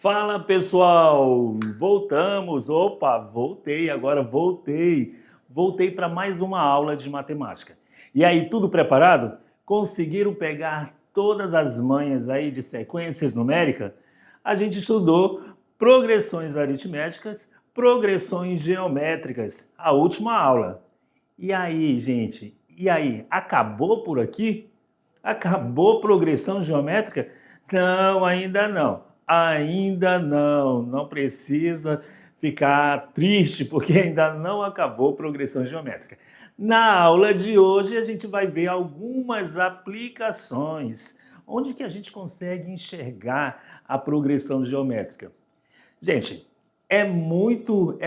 Fala pessoal, voltamos. Opa, voltei. Voltei para mais uma aula de matemática. E aí, tudo preparado? Conseguiram pegar todas as manhas aí de sequências numéricas? A gente estudou progressões aritméticas, progressões geométricas, a última aula. E aí, gente? E aí, acabou por aqui? Acabou progressão geométrica? Não, ainda não. Ainda não. Não precisa ficar triste, porque ainda não acabou progressão geométrica. Na aula de hoje, a gente vai ver algumas aplicações. Onde que a gente consegue enxergar a progressão geométrica? Gente, é muito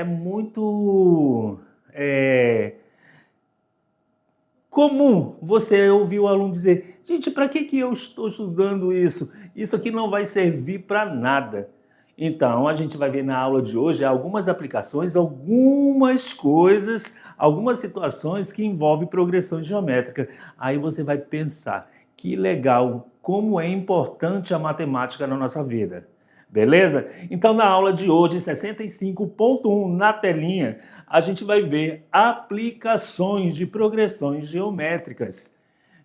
comum você ouvir o aluno dizer: gente, para que eu estou estudando isso? Isso aqui não vai servir para nada. Então, a gente vai ver na aula de hoje algumas aplicações, algumas coisas, algumas situações que envolvem progressão geométrica. Aí você vai pensar: que legal, como é importante a matemática na nossa vida. Beleza? Então, na aula de hoje, 65.1, na telinha, a gente vai ver aplicações de progressões geométricas.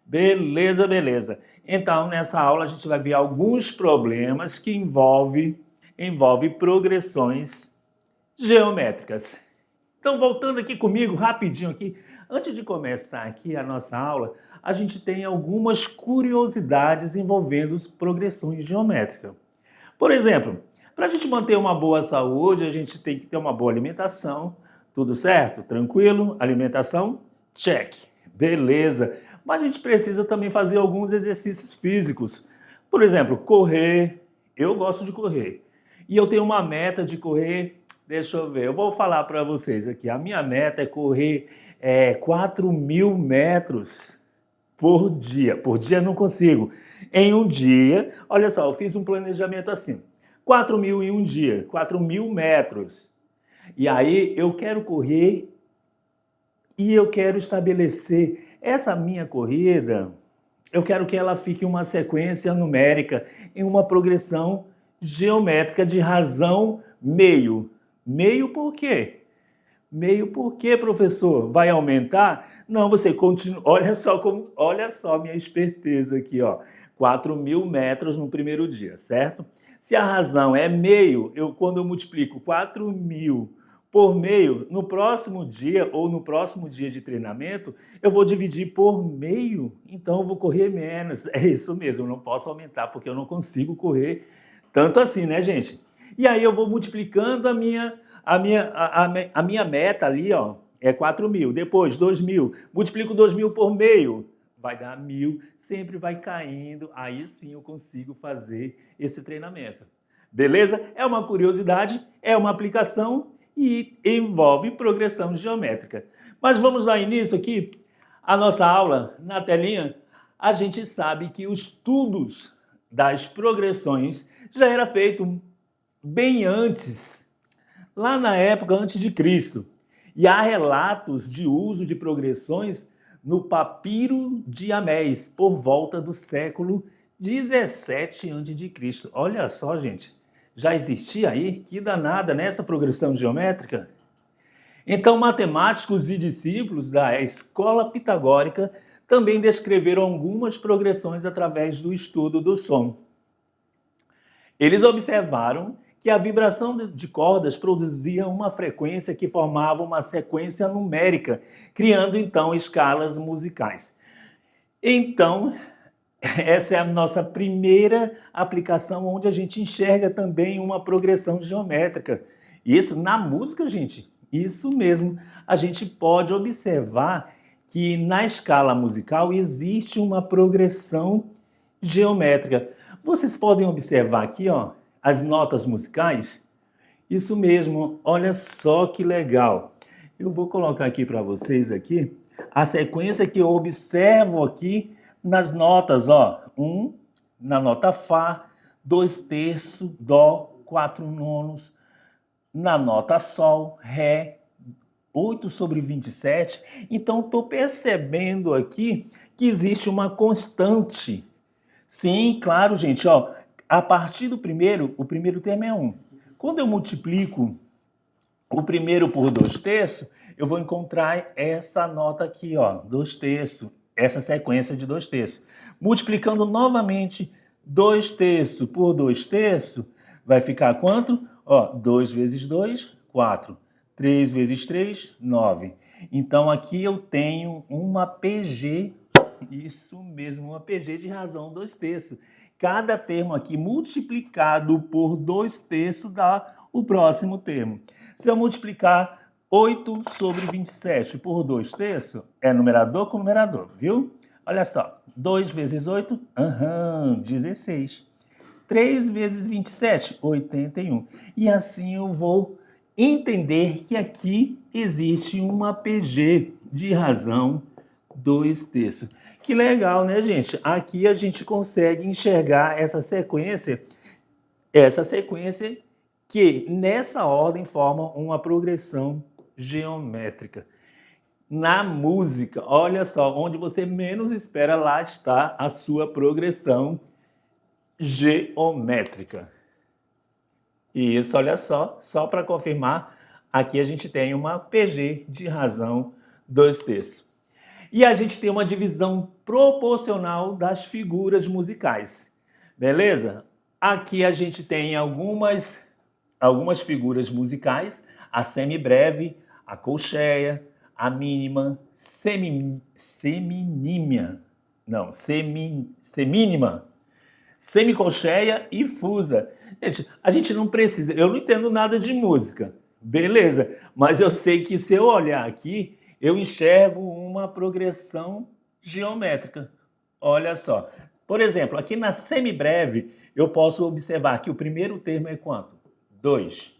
Beleza, beleza. Então, nessa aula, a gente vai ver alguns problemas que envolvem progressões geométricas. Então, voltando aqui comigo, rapidinho aqui, antes de começar aqui a nossa aula, a gente tem algumas curiosidades envolvendo progressões geométricas. Por exemplo, para a gente manter uma boa saúde, a gente tem que ter uma boa alimentação. Tudo certo? Tranquilo? Alimentação? Check. Beleza. Mas a gente precisa também fazer alguns exercícios físicos. Por exemplo, correr. Eu gosto de correr. E eu tenho uma meta de correr. Deixa eu ver. Eu vou falar para vocês aqui. A minha meta é correr 4.000 metros por dia. Por dia não consigo. Em um dia, olha só, eu fiz um planejamento assim: 4.000 em um dia, 4.000 metros. E aí eu quero correr e eu quero estabelecer essa minha corrida, eu quero que ela fique em uma sequência numérica, em uma progressão geométrica de razão meio. Meio por quê? Meio por quê, professor? Vai aumentar? Não, você continua. Olha só a minha esperteza aqui, ó. 4.000 metros no primeiro dia, certo? Se a razão é meio, quando eu multiplico 4.000 por meio, no próximo dia ou no próximo dia de treinamento, eu vou dividir por meio, então eu vou correr menos. É isso mesmo, eu não posso aumentar porque eu não consigo correr tanto assim, né, gente? E aí eu vou multiplicando a minha meta ali, ó, é 4.000. Depois, 2.000. Multiplico 2.000 por meio, vai dar 1.000. Sempre vai caindo. Aí sim eu consigo fazer esse treinamento. Beleza? É uma curiosidade, é uma aplicação e envolve progressão geométrica. Mas vamos dar início aqui à nossa aula na telinha. A gente sabe que os estudos das progressões já era feito bem antes, lá na época antes de Cristo. E há relatos de uso de progressões no Papiro de Amés, por volta do século 17 a.C. Olha só, gente, já existia aí? Que danada nessa progressão geométrica? Então, matemáticos e discípulos da escola pitagórica também descreveram algumas progressões através do estudo do som. Eles observaram que a vibração de cordas produzia uma frequência que formava uma sequência numérica, criando então escalas musicais. Então, essa é a nossa primeira aplicação onde a gente enxerga também uma progressão geométrica. Isso na música, gente, isso mesmo. A gente pode observar que na escala musical existe uma progressão geométrica. Vocês podem observar aqui, ó, as notas musicais. Isso mesmo, olha só que legal. Eu vou colocar aqui para vocês aqui a sequência que eu observo aqui nas notas, ó. Na nota Fá, 2/3, Dó, 4/9, na nota Sol, Ré, 8/27. Então, estou percebendo aqui que existe uma constante. Sim, claro, gente, ó. A partir do primeiro, o primeiro termo é 1. Quando eu multiplico o primeiro por 2/3, eu vou encontrar essa nota aqui, ó, 2/3, essa sequência de 2/3. Multiplicando novamente 2/3 por 2/3, vai ficar quanto? Ó, 2 vezes 2, 4. 3 vezes 3, 9. Então aqui eu tenho uma PG, isso mesmo, uma PG de razão 2/3. Cada termo aqui multiplicado por 2/3 dá o próximo termo. Se eu multiplicar 8 sobre 27 por 2/3, é numerador com numerador, viu? Olha só, 2 vezes 8, 16. 3 vezes 27, 81. E assim eu vou entender que aqui existe uma PG de razão 2/3. Que legal, né, gente? Aqui a gente consegue enxergar essa sequência que nessa ordem forma uma progressão geométrica. Na música, olha só, onde você menos espera, lá está a sua progressão geométrica. E isso, olha só para confirmar, aqui a gente tem uma PG de razão 2/3. E a gente tem uma divisão proporcional das figuras musicais, beleza? Aqui a gente tem algumas figuras musicais, a semibreve, a colcheia, a mínima, semínima, semicolcheia e fusa. Gente, a gente não precisa, eu não entendo nada de música, beleza, mas eu sei que se eu olhar aqui, eu enxergo uma progressão geométrica. Olha só. Por exemplo, aqui na semibreve, eu posso observar que o primeiro termo é quanto? 2.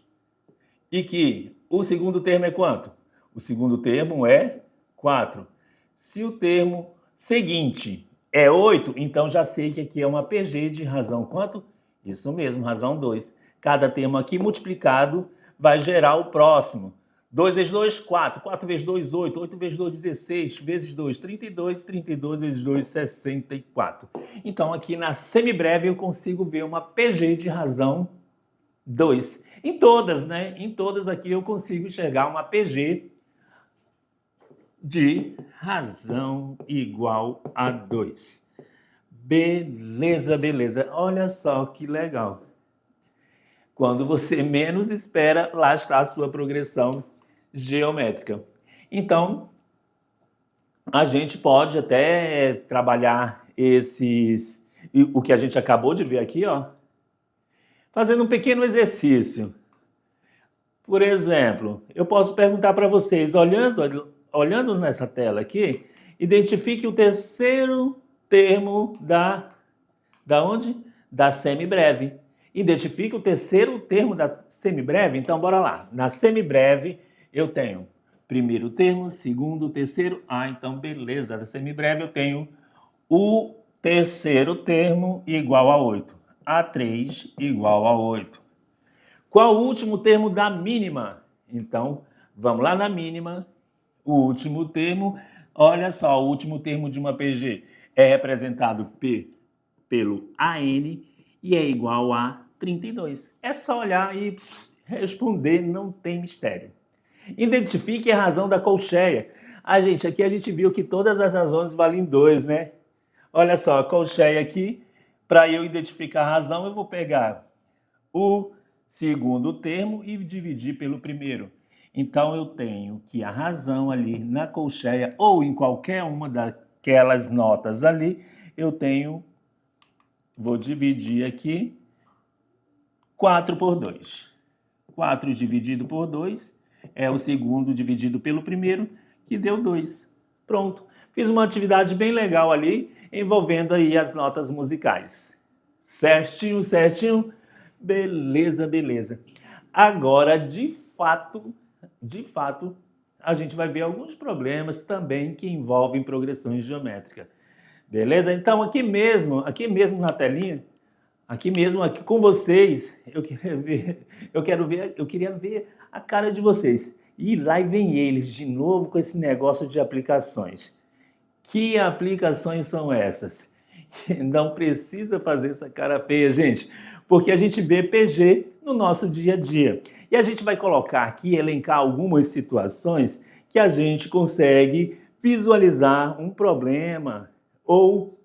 E que o segundo termo é quanto? O segundo termo é 4. Se o termo seguinte é 8, então já sei que aqui é uma PG de razão quanto? Isso mesmo, razão 2. Cada termo aqui multiplicado vai gerar o próximo. 2 vezes 2, 4. 4 vezes 2, 8. 8 vezes 2, 16. Vezes 2, 32. 32 vezes 2, 64. Então, aqui na semibreve eu consigo ver uma PG de razão 2. Em todas, né? Em todas aqui eu consigo enxergar uma PG de razão igual a 2. Beleza, beleza. Olha só que legal. Quando você menos espera, lá está a sua progressão geométrica. Então, a gente pode até trabalhar o que a gente acabou de ver aqui, ó, fazendo um pequeno exercício. Por exemplo, eu posso perguntar para vocês, olhando nessa tela aqui, identifique o terceiro termo da onde? Da semibreve. Identifique o terceiro termo da semibreve? Então, bora lá. Na semibreve, eu tenho primeiro termo, segundo, terceiro. Então, beleza. Da semibreve, eu tenho o terceiro termo igual a 8. A3 igual a 8. Qual o último termo da mínima? Então, vamos lá na mínima. O último termo, olha só, o último termo de uma PG é representado pelo AN e é igual a 32. É só olhar e responder, não tem mistério. Identifique a razão da colcheia. Aqui a gente viu que todas as razões valem 2, né? Olha só, a colcheia aqui, para eu identificar a razão, eu vou pegar o segundo termo e dividir pelo primeiro. Então, eu tenho que a razão ali na colcheia ou em qualquer uma daquelas notas ali, vou dividir aqui 4 por 2. 4 dividido por 2 é o segundo dividido pelo primeiro, que deu 2. Pronto. Fiz uma atividade bem legal ali, envolvendo aí as notas musicais. Certinho, certinho? Beleza, beleza. Agora, de fato, a gente vai ver alguns problemas também que envolvem progressões geométricas. Beleza? Então, aqui mesmo na telinha, aqui com vocês, eu queria ver a cara de vocês. E lá vem eles de novo com esse negócio de aplicações. Que aplicações são essas? Não precisa fazer essa cara feia, gente, porque a gente vê PG no nosso dia a dia. E a gente vai colocar aqui, elencar algumas situações que a gente consegue visualizar um problema ou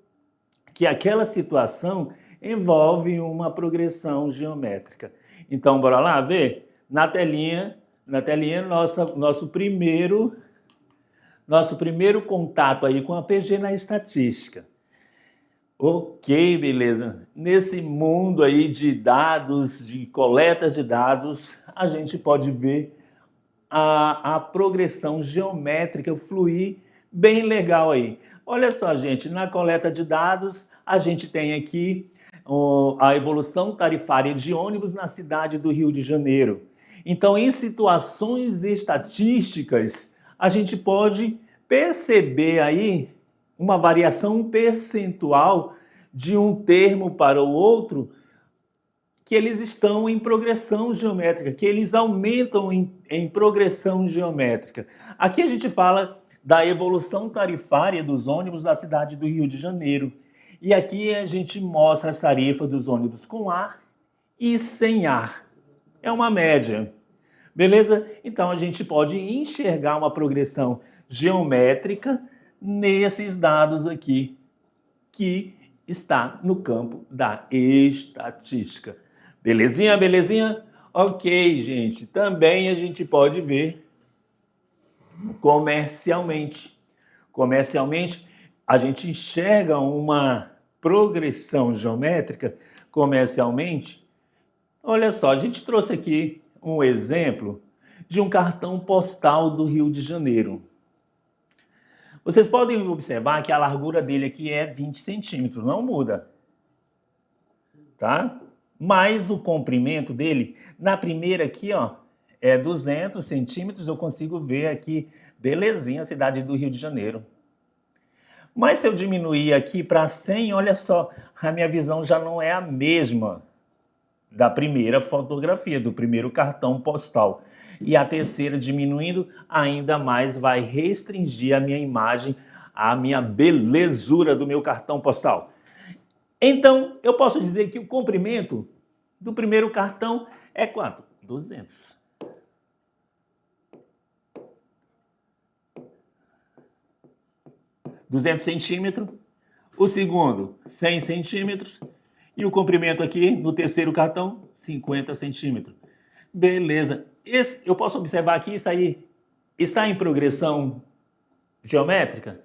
que aquela situação envolve uma progressão geométrica. Então, bora lá ver? Na telinha, nosso primeiro contato aí com a PG na estatística. Ok, beleza. Nesse mundo aí de dados, de coletas de dados, a gente pode ver a progressão geométrica fluir bem legal aí. Olha só, gente, na coleta de dados, a gente tem aqui a evolução tarifária de ônibus na cidade do Rio de Janeiro. Então, em situações estatísticas, a gente pode perceber aí uma variação percentual de um termo para o outro, que eles estão em progressão geométrica, que eles aumentam em progressão geométrica. Aqui a gente fala da evolução tarifária dos ônibus da cidade do Rio de Janeiro. E aqui a gente mostra as tarifas dos ônibus com ar e sem ar. É uma média. Beleza? Então a gente pode enxergar uma progressão geométrica nesses dados aqui, que está no campo da estatística. Belezinha, belezinha? Ok, gente. Também a gente pode ver comercialmente. Comercialmente, a gente enxerga uma progressão geométrica comercialmente. Olha só, a gente trouxe aqui um exemplo de um cartão postal do Rio de Janeiro. Vocês podem observar que a largura dele aqui é 20 centímetros, não muda, tá? Mas o comprimento dele, na primeira aqui, ó, é 200 centímetros, eu consigo ver aqui, belezinha, a cidade do Rio de Janeiro. Mas se eu diminuir aqui para 100, olha só, a minha visão já não é a mesma da primeira fotografia, do primeiro cartão postal. E a terceira, diminuindo, ainda mais vai restringir a minha imagem, a minha belezura do meu cartão postal. Então, eu posso dizer que o comprimento do primeiro cartão é quanto? 200. centímetros. O segundo, 100 centímetros. E o comprimento aqui, no terceiro cartão, 50 centímetros. Beleza. Eu posso observar que isso aí está em progressão geométrica?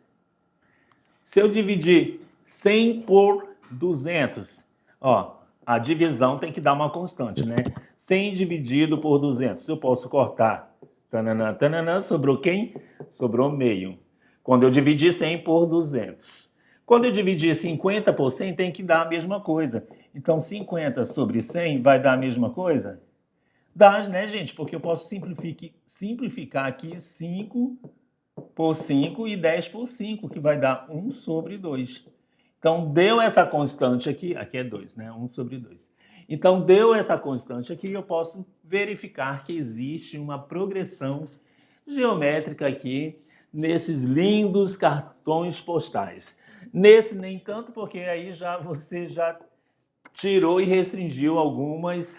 Se eu dividir 100 por 200, ó, a divisão tem que dar uma constante, né? 100 dividido por 200, eu posso cortar. Tananã, tananã, sobrou quem? Sobrou meio. Quando eu dividir 100 por 200. Quando eu dividir 50 por 100, tem que dar a mesma coisa. Então, 50 sobre 100 vai dar a mesma coisa? Dá, né, gente? Porque eu posso simplificar aqui 5 por 5 e 10 por 5, que vai dar 1 sobre 2. Então, deu essa constante aqui é 2, né? 1 sobre 2. Então, deu essa constante aqui, eu posso verificar que existe uma progressão geométrica aqui nesses lindos cartões postais. Nesse nem tanto, porque aí você já tirou e restringiu algumas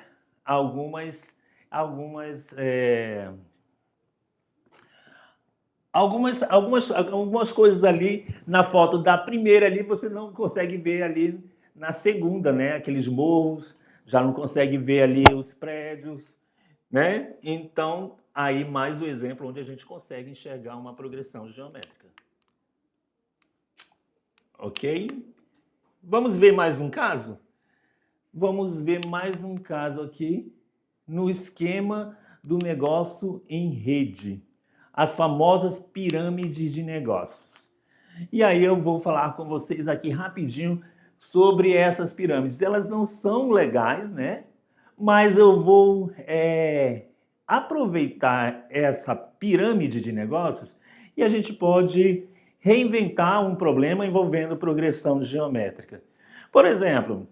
coisas ali na foto da primeira ali, você não consegue ver ali na segunda, né? Aqueles morros, já não consegue ver ali os prédios, né? Então, aí mais um exemplo onde a gente consegue enxergar uma progressão geométrica. Ok? Vamos ver mais um caso? Vamos ver mais um caso aqui no esquema do negócio em rede. As famosas pirâmides de negócios. E aí eu vou falar com vocês aqui rapidinho sobre essas pirâmides. Elas não são legais, né? Mas eu vou aproveitar essa pirâmide de negócios e a gente pode reinventar um problema envolvendo progressão geométrica. Por exemplo,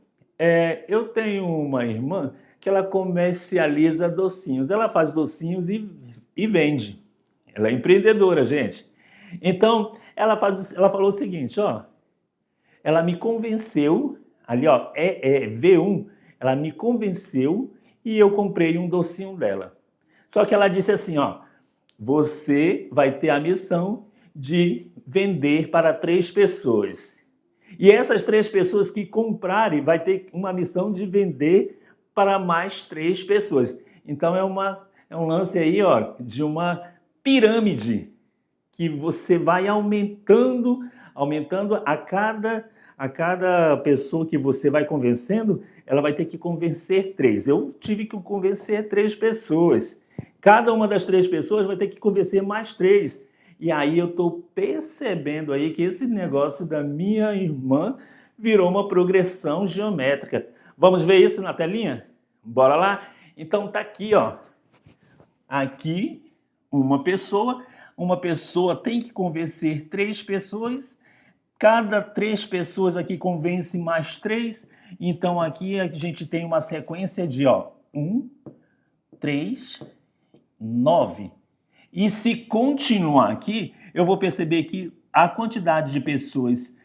eu tenho uma irmã que ela comercializa docinhos. Ela faz docinhos e vende. Ela é empreendedora, gente. Então, ela falou o seguinte, ó. ela me convenceu, ali ó, V1, ela me convenceu e eu comprei um docinho dela. Só que ela disse assim, ó, você vai ter a missão de vender para 3 pessoas. E essas 3 pessoas que comprarem vai ter uma missão de vender para mais 3 pessoas. Então é um lance aí, ó, de uma pirâmide que você vai aumentando a cada pessoa que você vai convencendo, ela vai ter que convencer 3. Eu tive que convencer 3 pessoas. Cada uma das 3 pessoas vai ter que convencer mais 3. E aí eu estou percebendo aí que esse negócio da minha irmã virou uma progressão geométrica. Vamos ver isso na telinha? Bora lá? Então tá aqui, ó. Aqui, uma pessoa tem que convencer 3 pessoas, cada 3 pessoas aqui convence mais 3, então aqui a gente tem uma sequência de, ó, 1, 3, 9. E se continuar aqui, eu vou perceber que a quantidade de pessoas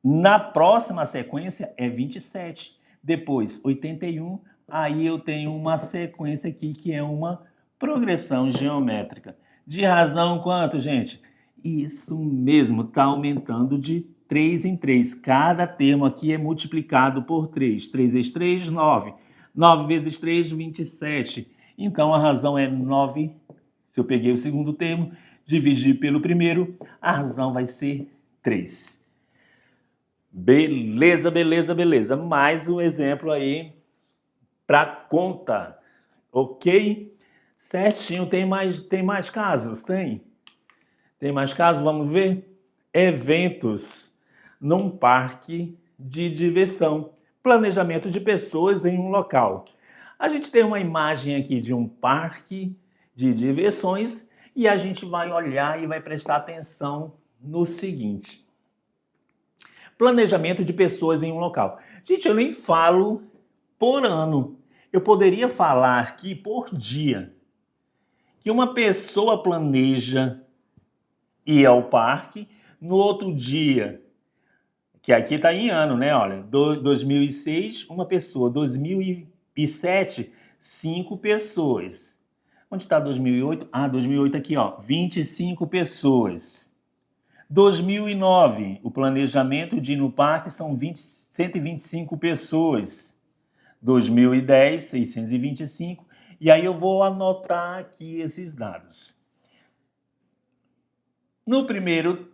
na próxima sequência é 27. Depois, 81. Aí eu tenho uma sequência aqui que é uma progressão geométrica. De razão quanto, gente? Isso mesmo, está aumentando de 3 em 3. Cada termo aqui é multiplicado por 3. 3 vezes 3, 9. 9 vezes 3, 27. Então a razão é 9. Se eu peguei o segundo termo, dividir pelo primeiro, a razão vai ser 3. Beleza, beleza, beleza. Mais um exemplo aí para conta, ok? Certinho, tem mais casos? Tem mais casos? Vamos ver? Eventos num parque de diversão. Planejamento de pessoas em um local. A gente tem uma imagem aqui de um parque de diversões e a gente vai olhar e vai prestar atenção no seguinte. Planejamento de pessoas em um local. Gente, eu nem falo por ano. Eu poderia falar aqui por dia. Que uma pessoa planeja ir ao parque, no outro dia, que aqui está em ano, né? Olha, 2006, uma pessoa. 2007, 5 pessoas. Onde está 2008? Ah, 2008 aqui, ó, 25 pessoas. 2009, o planejamento de ir no parque são 125 pessoas. 2010, 625. E aí eu vou anotar aqui esses dados. No primeiro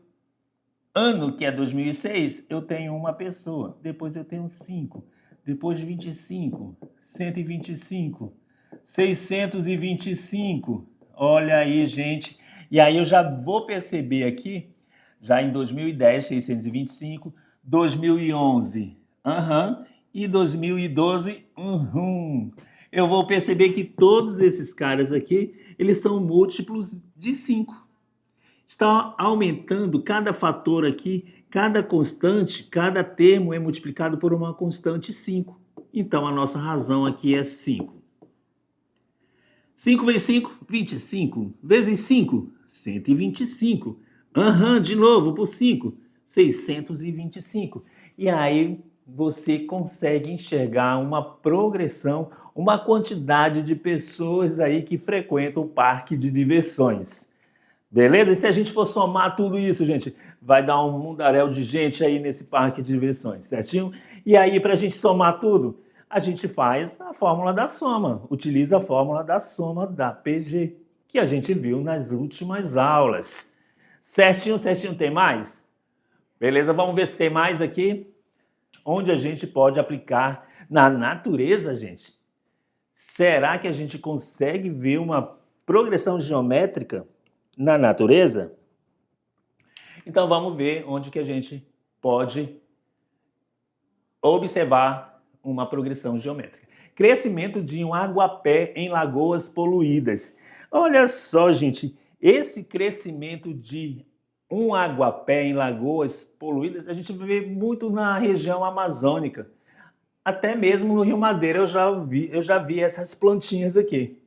ano, que é 2006, eu tenho uma pessoa. Depois eu tenho 5. Depois 25, 125, 625. Olha aí, gente. E aí eu já vou perceber aqui, já em 2010, 625, 2011, e 2012, Eu vou perceber que todos esses caras aqui, eles são múltiplos de 5. Está aumentando cada fator aqui, cada constante, cada termo é multiplicado por uma constante 5. Então, a nossa razão aqui é 5. 5 vezes 5, 25. Vezes 5, 125. De novo, por 5, 625. E aí você consegue enxergar uma progressão, uma quantidade de pessoas aí que frequentam o parque de diversões. Beleza? E se a gente for somar tudo isso, gente, vai dar um mundaréu de gente aí nesse parque de diversões, certinho? E aí, para a gente somar tudo, a gente faz a fórmula da soma, utiliza a fórmula da soma da PG, que a gente viu nas últimas aulas. Certinho, certinho, tem mais? Beleza, vamos ver se tem mais aqui. Onde a gente pode aplicar na natureza, gente? Será que a gente consegue ver uma progressão geométrica na natureza? Então vamos ver onde que a gente pode observar uma progressão geométrica. Crescimento de um aguapé em lagoas poluídas. Olha só, gente, esse crescimento de um aguapé em lagoas poluídas, a gente vê muito na região amazônica. Até mesmo no Rio Madeira eu já vi essas plantinhas aqui.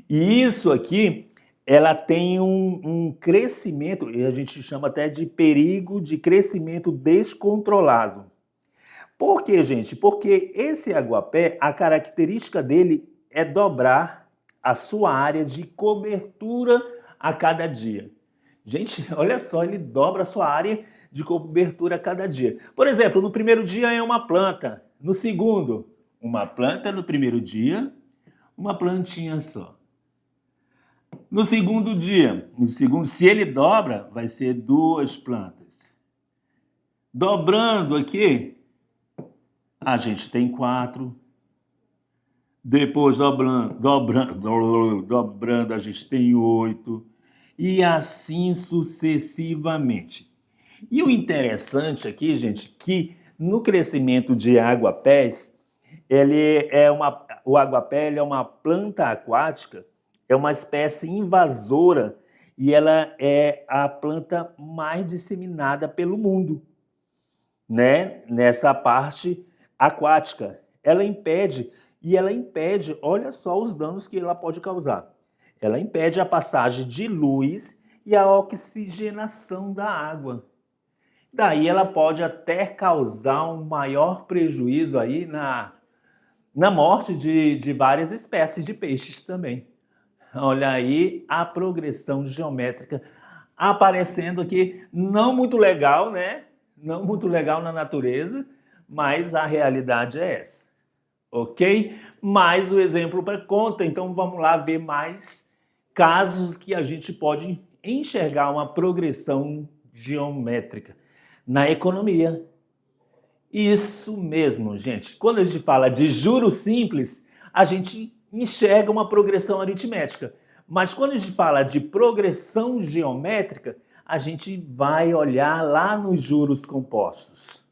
E isso aqui ela tem um crescimento, e a gente chama até de perigo de crescimento descontrolado. Por quê, gente? Porque esse aguapé, a característica dele é dobrar a sua área de cobertura a cada dia. Gente, olha só, ele dobra a sua área de cobertura a cada dia. Por exemplo, no primeiro dia é uma planta, no segundo, uma planta no primeiro dia, uma plantinha só. No segundo dia, se ele dobra, vai ser 2 plantas. Dobrando aqui, a gente tem 4. Depois dobrando, a gente tem 8. E assim sucessivamente. E o interessante aqui, gente, que no crescimento de aguapés, o aguapé ele é uma planta aquática, é uma espécie invasora e ela é a planta mais disseminada pelo mundo, né? Nessa parte aquática. Ela impede, olha só os danos que ela pode causar. Ela impede a passagem de luz e a oxigenação da água. Daí ela pode até causar um maior prejuízo aí na morte de várias espécies de peixes também. Olha aí a progressão geométrica aparecendo aqui, não muito legal, né? Não muito legal na natureza, mas a realidade é essa, ok? Mais o exemplo para conta, então vamos lá ver mais casos que a gente pode enxergar uma progressão geométrica na economia. Isso mesmo, gente. Quando a gente fala de juros simples, a gente enxerga uma progressão aritmética. Mas quando a gente fala de progressão geométrica, a gente vai olhar lá nos juros compostos.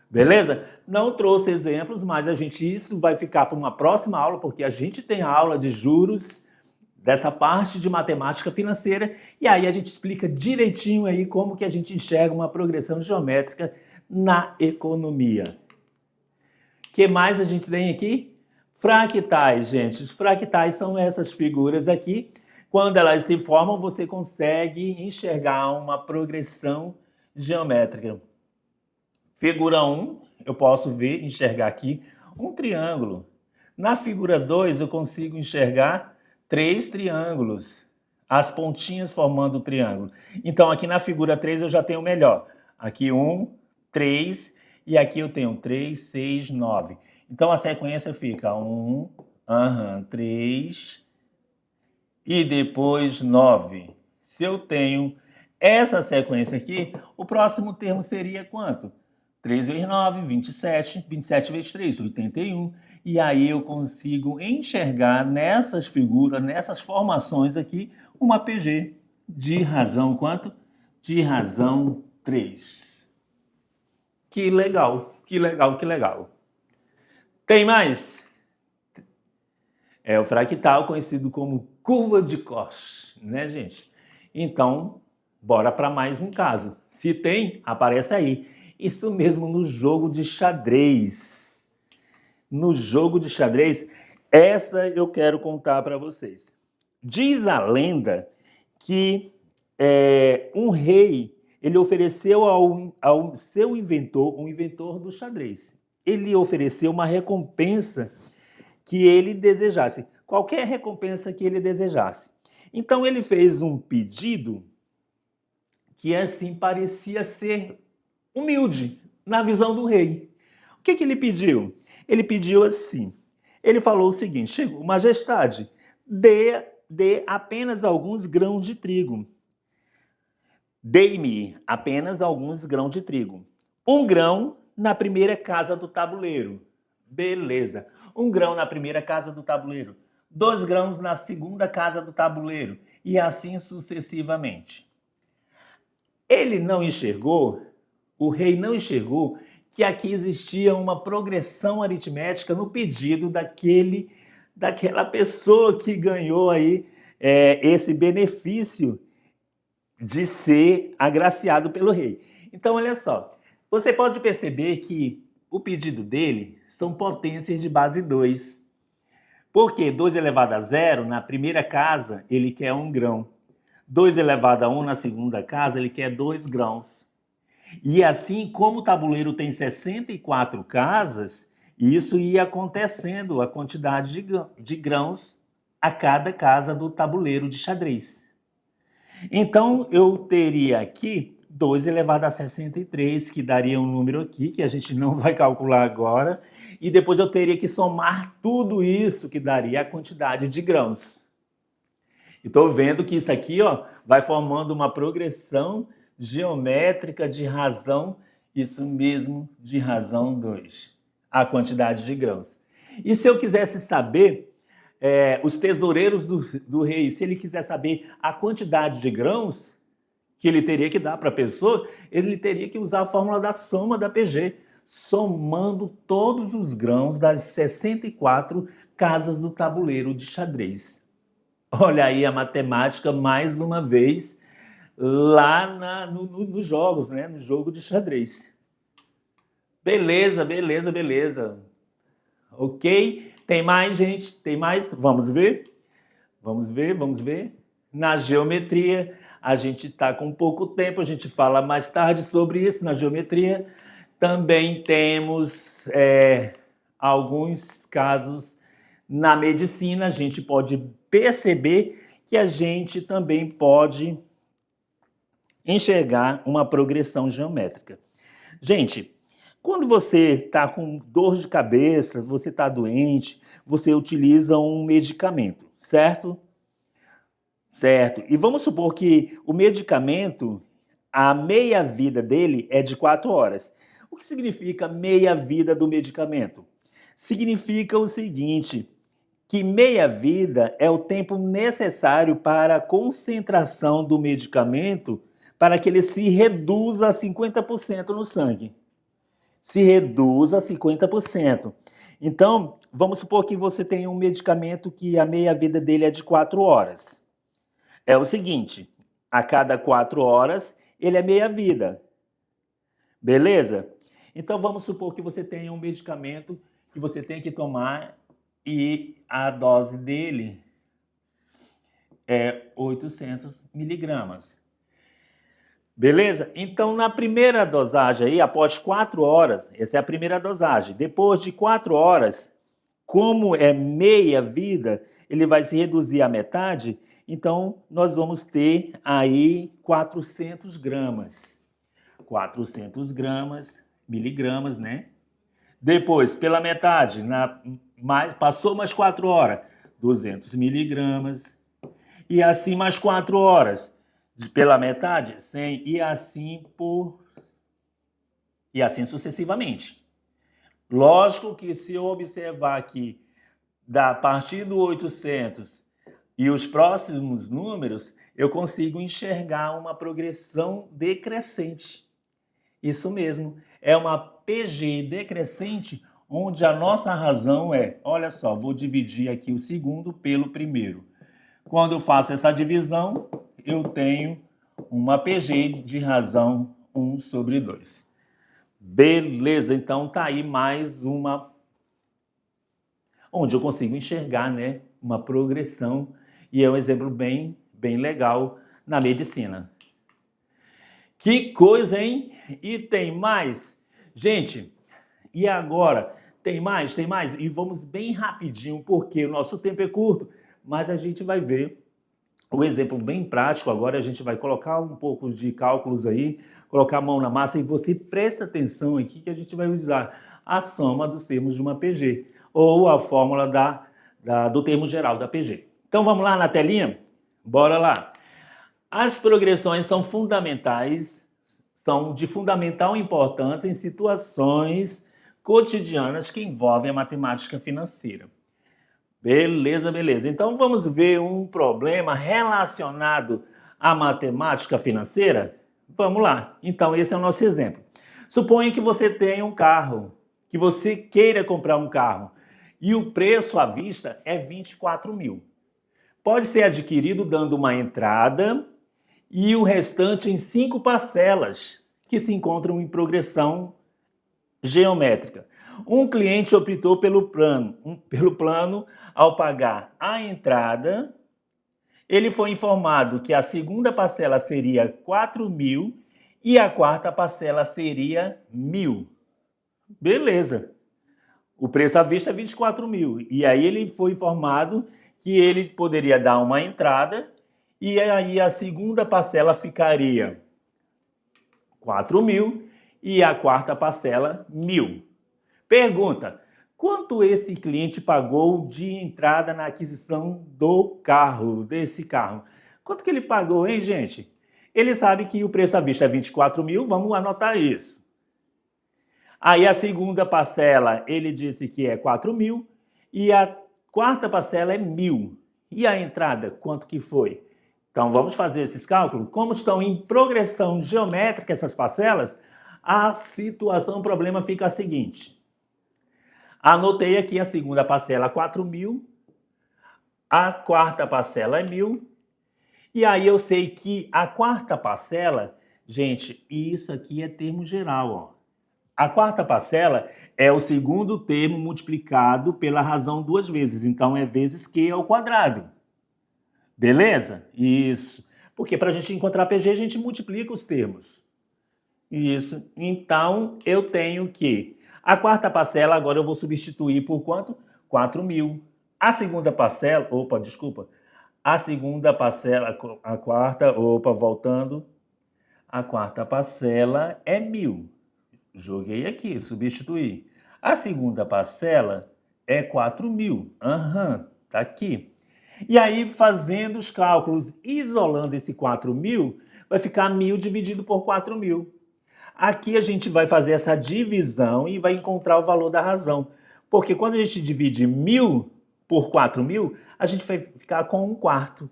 Beleza? Não trouxe exemplos, mas isso vai ficar para uma próxima aula, porque a gente tem a aula de juros dessa parte de matemática financeira e aí a gente explica direitinho aí como que a gente enxerga uma progressão geométrica na economia. O que mais a gente tem aqui? Fractais, gente. Os fractais são essas figuras aqui. Quando elas se formam, você consegue enxergar uma progressão geométrica. Figura 1, eu posso enxergar aqui um triângulo. Na figura 2, eu consigo enxergar 3 triângulos, as pontinhas formando o triângulo. Então, aqui na figura 3 eu já tenho melhor. Aqui 1, 3, e aqui eu tenho 3, 6, 9. Então, a sequência fica 1, 3, e depois 9. Se eu tenho essa sequência aqui, o próximo termo seria quanto? 3 vezes 9, 27, 27 vezes 3, 81. E aí eu consigo enxergar nessas figuras, nessas formações aqui, uma PG de razão quanto? De razão 3. Que legal, que legal, que legal. Tem mais? É o fractal conhecido como curva de Koch, né, gente? Então, bora para mais um caso. Se tem, aparece aí. Isso mesmo no jogo de xadrez. No jogo de xadrez, essa eu quero contar para vocês. Diz a lenda que um rei, ele ofereceu ao seu inventor, um inventor do xadrez, ele ofereceu uma recompensa que ele desejasse, qualquer recompensa que ele desejasse. Então ele fez um pedido que assim parecia ser humilde na visão do rei. O que ele pediu? Ele pediu assim, ele falou o seguinte: chegou, majestade, dê apenas alguns grãos de trigo. Dei-me apenas alguns grãos de trigo. Um grão na primeira casa do tabuleiro. Beleza. Um grão na primeira casa do tabuleiro. 2 grãos na segunda casa do tabuleiro. E assim sucessivamente. Ele não enxergou, o rei não enxergou, que aqui existia uma progressão aritmética no pedido daquela pessoa que ganhou aí esse benefício de ser agraciado pelo rei. Então, olha só, você pode perceber que o pedido dele são potências de base 2. Porque 2 elevado a zero, na primeira casa, ele quer 1 grão. 2 elevado a 1, na segunda casa, ele quer 2 grãos. E assim, como o tabuleiro tem 64 casas, isso ia acontecendo a quantidade de grãos a cada casa do tabuleiro de xadrez. Então, eu teria aqui 2 elevado a 63, que daria um número aqui, que a gente não vai calcular agora, e depois eu teria que somar tudo isso, que daria a quantidade de grãos. Estou vendo que isso aqui, ó, vai formando uma progressão geométrica de razão, isso mesmo, de razão 2, a quantidade de grãos. E se eu quisesse saber, os tesoureiros do rei, se ele quiser saber a quantidade de grãos que ele teria que dar para a pessoa, ele teria que usar a fórmula da soma da PG, somando todos os grãos das 64 casas do tabuleiro de xadrez. Olha aí a matemática, mais uma vez, lá nos jogos, né? No jogo de xadrez. Beleza, beleza, beleza. Ok? Tem mais, gente? Tem mais? Vamos ver? Vamos ver, vamos ver. Na geometria, a gente está com pouco tempo, a gente fala mais tarde sobre isso. Na geometria, também temos alguns casos. Na medicina, a gente pode perceber que a gente também pode enxergar uma progressão geométrica. Gente, quando você está com dor de cabeça, você está doente, você utiliza um medicamento, certo? Certo. E vamos supor que o medicamento, a meia-vida dele é de 4 horas. O que significa meia-vida do medicamento? Significa o seguinte, que meia-vida é o tempo necessário para a concentração do medicamento para que ele se reduza a 50% no sangue. Se reduz a 50%. Então, vamos supor que você tem um medicamento que a meia-vida dele é de 4 horas. É o seguinte, a cada 4 horas ele é meia-vida. Beleza? Então, vamos supor que você tenha um medicamento que você tem que tomar e a dose dele é 800 miligramas. Beleza? Então, na primeira dosagem aí, após 4 horas, essa é a primeira dosagem. Depois de 4 horas, como é meia vida, ele vai se reduzir à metade, então nós vamos ter aí 400 gramas. 400 gramas, miligramas, né? Depois, pela metade, passou mais 4 horas, 200 miligramas. E assim mais 4 horas, pela metade, 100. E assim sucessivamente. Lógico que se eu observar aqui, a partir do 800 e os próximos números, eu consigo enxergar uma progressão decrescente. Isso mesmo, é uma PG decrescente, onde a nossa razão olha só, vou dividir aqui o segundo pelo primeiro. Quando eu faço essa divisão, eu tenho uma PG de razão 1 sobre 2. Beleza, então tá aí mais uma, onde eu consigo enxergar, né, uma progressão, e é um exemplo bem legal na medicina. Que coisa, hein? E tem mais? Gente, e agora? Tem mais? Tem mais? E vamos bem rapidinho, porque o nosso tempo é curto, mas a gente vai ver o exemplo bem prático. Agora a gente vai colocar um pouco de cálculos aí, colocar a mão na massa, e você presta atenção aqui que a gente vai usar a soma dos termos de uma PG, ou a fórmula do termo geral da PG. Então vamos lá na telinha? Bora lá! As progressões são fundamentais, são de fundamental importância em situações cotidianas que envolvem a matemática financeira. Beleza, beleza. Então vamos ver um problema relacionado à matemática financeira? Vamos lá. Então esse é o nosso exemplo. Suponha que você tenha um carro, que você queira comprar um carro, e o preço à vista é 24 mil. Pode ser adquirido dando uma entrada e o restante em 5 parcelas, que se encontram em progressão geométrica. Um cliente optou pelo plano ao pagar a entrada. Ele foi informado que a segunda parcela seria 4.000 e a quarta parcela seria 1.000. Beleza. O preço à vista é 24.000. E aí ele foi informado que ele poderia dar uma entrada e aí a segunda parcela ficaria 4.000 e a quarta parcela 1.000. Pergunta: quanto esse cliente pagou de entrada na aquisição desse carro? Quanto que ele pagou, hein, gente? Ele sabe que o preço à vista é 24.000, vamos anotar isso. Aí a segunda parcela, ele disse que é 4.000 e a quarta parcela é 1.000. E a entrada, quanto que foi? Então vamos fazer esses cálculos. Como estão em progressão geométrica essas parcelas, a situação, o problema fica a seguinte. Anotei aqui a segunda parcela 4.000, a quarta parcela é 1.000, e aí eu sei que a quarta parcela, gente, isso aqui é termo geral, ó. A quarta parcela é o segundo termo multiplicado pela razão duas vezes, então é vezes Q ao quadrado. Beleza? Isso. Porque para a gente encontrar PG, a gente multiplica os termos. Isso. Então, eu tenho que a quarta parcela, agora eu vou substituir por quanto? 4.000. A segunda parcela, a segunda parcela, voltando, a quarta parcela é 1.000. Joguei aqui, substituí. A segunda parcela é 4.000. Tá aqui. E aí, fazendo os cálculos, isolando esse 4.000, vai ficar 1.000 dividido por 4.000. Aqui a gente vai fazer essa divisão e vai encontrar o valor da razão. Porque quando a gente divide 1.000 por 4.000, a gente vai ficar com 1/4.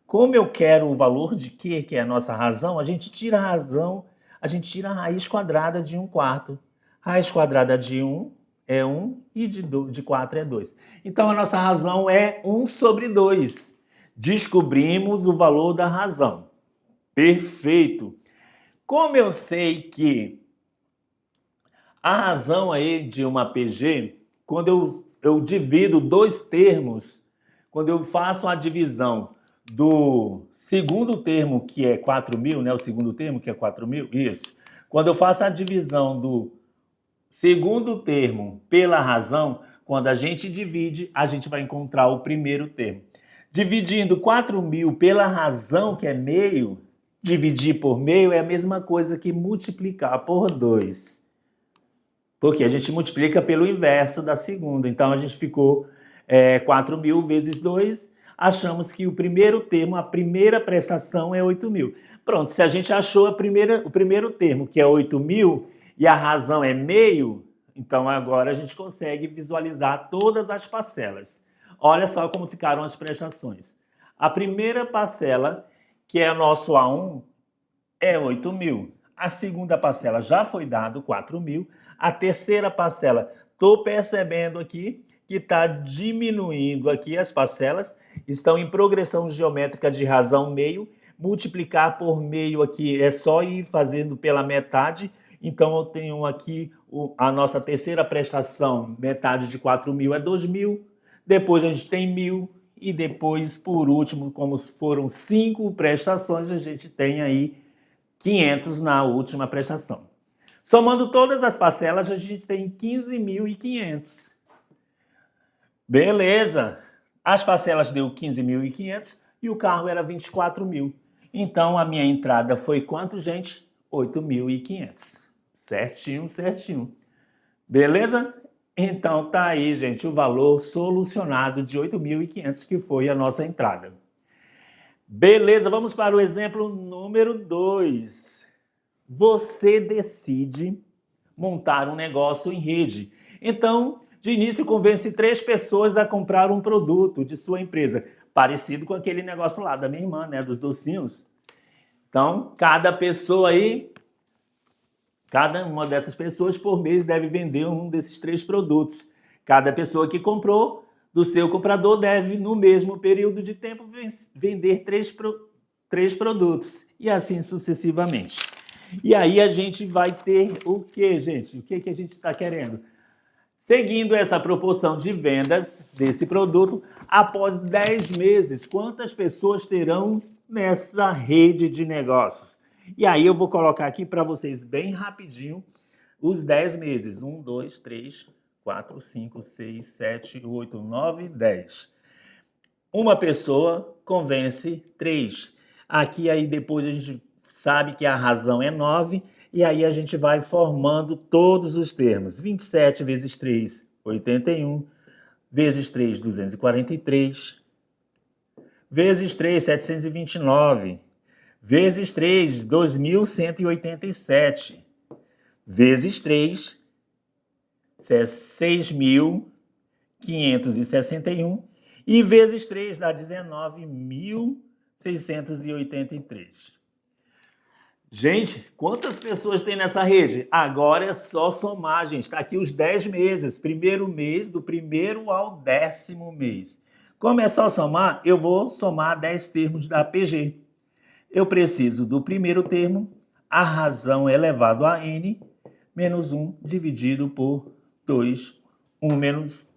Como eu quero o valor de Q, que é a nossa razão, a gente tira a razão, a gente tira a raiz quadrada de 1/4. Raiz quadrada de 1 é 1 e de 4 é 2. Então a nossa razão é 1/2. Descobrimos o valor da razão. Perfeito. Como eu sei que a razão aí de uma PG, quando eu divido dois termos, quando eu faço a divisão do segundo termo, que é 4.000, né? O segundo termo, que é 4.000, isso. Quando eu faço a divisão do segundo termo pela razão, quando a gente divide, a gente vai encontrar o primeiro termo. Dividindo 4.000 pela razão, que é meio, dividir por meio é a mesma coisa que multiplicar por 2. Porque a gente multiplica pelo inverso da segunda. Então, a gente ficou 4.000 vezes 2. Achamos que o primeiro termo, a primeira prestação é 8.000. Pronto, se a gente achou o primeiro termo, que é 8.000, e a razão é meio, então agora a gente consegue visualizar todas as parcelas. Olha só como ficaram as prestações. A primeira parcela, que é o nosso A1, é 8.000. A segunda parcela já foi dado, 4.000. A terceira parcela, estou percebendo aqui que está diminuindo aqui as parcelas, estão em progressão geométrica de razão meio. Multiplicar por meio aqui é só ir fazendo pela metade. Então eu tenho aqui a nossa terceira prestação, metade de 4.000 é 2.000. Depois a gente tem 1.000. E depois, por último, como foram 5 prestações, a gente tem aí 500 na última prestação. Somando todas as parcelas, a gente tem 15.500. Beleza! As parcelas deu 15.500 e o carro era 24.000. Então, a minha entrada foi quanto, gente? 8.500. Certinho, certinho. Beleza? Então, tá aí, gente, o valor solucionado de 8.500, que foi a nossa entrada. Beleza, vamos para o exemplo número 2. Você decide montar um negócio em rede. Então, de início, convence 3 pessoas a comprar um produto de sua empresa, parecido com aquele negócio lá da minha irmã, né, dos docinhos. Então, cada pessoa aí, cada uma dessas pessoas por mês deve vender um desses 3 produtos. Cada pessoa que comprou do seu comprador deve, no mesmo período de tempo, vender 3 produtos. E assim sucessivamente. E aí a gente vai ter o quê, gente? O que a gente está querendo? Seguindo essa proporção de vendas desse produto, após 10 meses, quantas pessoas terão nessa rede de negócios? E aí eu vou colocar aqui para vocês bem rapidinho os 10 meses. 1, 2, 3, 4, 5, 6, 7, 8, 9, 10. Uma pessoa convence 3. Aqui aí depois a gente sabe que a razão é 9, e aí a gente vai formando todos os termos. 27 vezes 3, 81. Vezes 3, 243. Vezes 3, 729. Vezes 3, 2.187. Vezes 3, 6.561. E vezes 3 dá 19.683. Gente, quantas pessoas tem nessa rede? Agora é só somar, gente. Está aqui os 10 meses. Primeiro mês, do primeiro ao 10º mês. Como é só somar, eu vou somar 10 termos da PG. Eu preciso do primeiro termo, a razão elevado a n, menos 1 dividido por 2. 1 menos...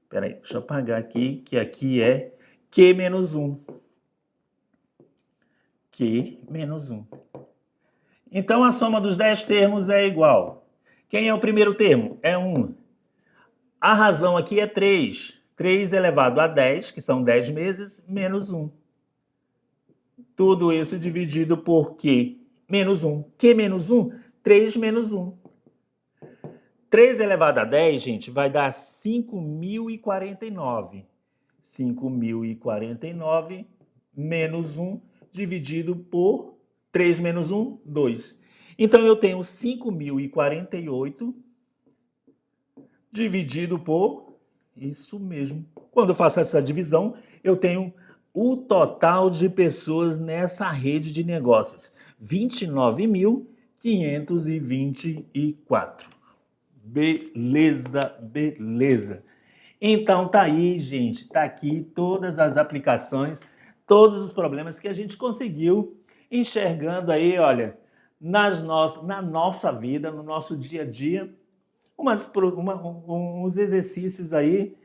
Peraí, deixa eu apagar aqui, que aqui é Q menos 1. Q menos 1. Então, a soma dos 10 termos é igual. Quem é o primeiro termo? É 1. A razão aqui é 3. 3 elevado a 10, que são 10 meses, menos 1. Tudo isso dividido por Q menos 1. Q menos 1? 3 menos 1. 3 elevado a 10, gente, vai dar 5.049. 5.049 menos 1 dividido por 3 menos 1, 2. Então, eu tenho 5.048 dividido por... Isso mesmo. Quando eu faço essa divisão, eu tenho o total de pessoas nessa rede de negócios. 29.524. Beleza, beleza. Então, tá aí, gente. Tá aqui todas as aplicações, todos os problemas que a gente conseguiu enxergando aí, olha, na nossa vida, no nosso dia a dia, uns exercícios aí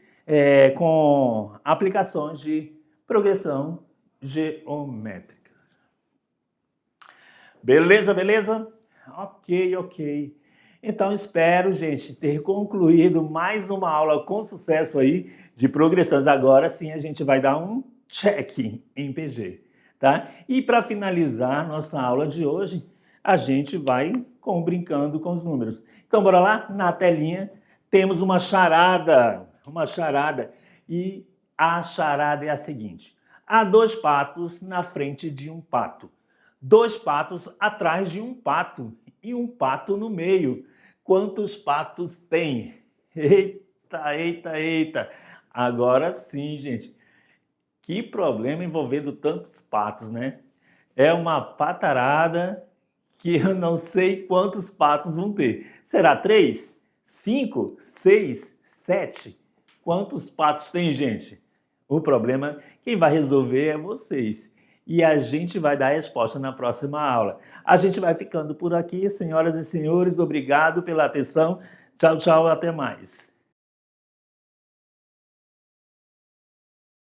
com aplicações de progressão geométrica. Beleza, beleza? Ok. Então, espero, gente, ter concluído mais uma aula com sucesso aí de progressões. Agora sim, a gente vai dar um check em PG. Tá? E para finalizar nossa aula de hoje, a gente vai brincando com os números. Então, bora lá? Na telinha temos uma charada. E a charada é a seguinte. Há 2 patos na frente de um pato. 2 patos atrás de um pato. E um pato no meio. Quantos patos tem? Eita. Agora sim, gente. Que problema envolvendo tantos patos, né? É uma patarada que eu não sei quantos patos vão ter. Será 3? 5? 6? 7? Quantos patos tem, gente? O problema, quem vai resolver é vocês. E a gente vai dar a resposta na próxima aula. A gente vai ficando por aqui, senhoras e senhores. Obrigado pela atenção. Tchau, até mais.